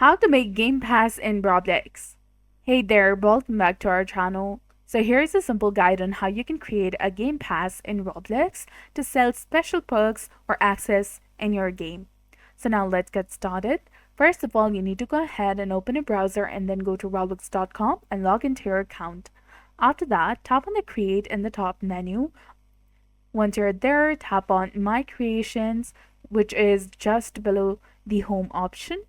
How to make Gamepass in Roblox. Hey there, welcome back to our channel. So here's a simple guide on how you can create a Game Pass in Roblox to sell special perks or access in your game. So now let's get started. First of all, you need to go ahead and open a browser and then go to roblox.com and log into your account. After that, tap on the Create in the top menu. Once you're there, tap on My Creations, which is just below the Home option.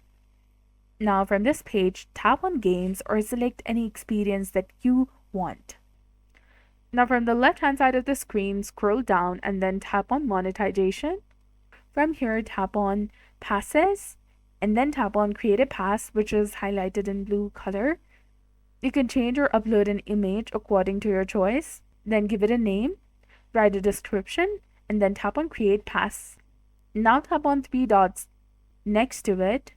Now from this page, tap on Games or select any experience that you want. Now from the left hand side of the screen, scroll down and then tap on Monetization. From here, tap on Passes and then tap on Create a Pass, which is highlighted in blue color. You can change or upload an image according to your choice. Then give it a name, write a description, and then tap on Create Pass. Now tap on three dots next to it.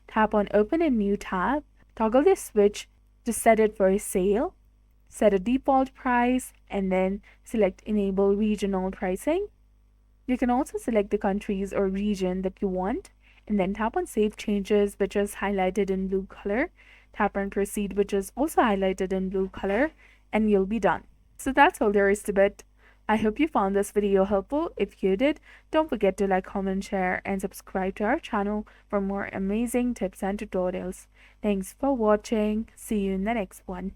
Tap on Open a new tab, toggle the switch to set it for a sale, set a default price, and then select Enable Regional Pricing. You can also select the countries or region that you want, and then tap on Save Changes, which is highlighted in blue color. Tap on Proceed, which is also highlighted in blue color, and you'll be done. So that's all there is to it. I hope you found this video helpful. If you did, don't forget to like, comment, share, and subscribe to our channel for more amazing tips and tutorials. Thanks for watching. See you in the next one.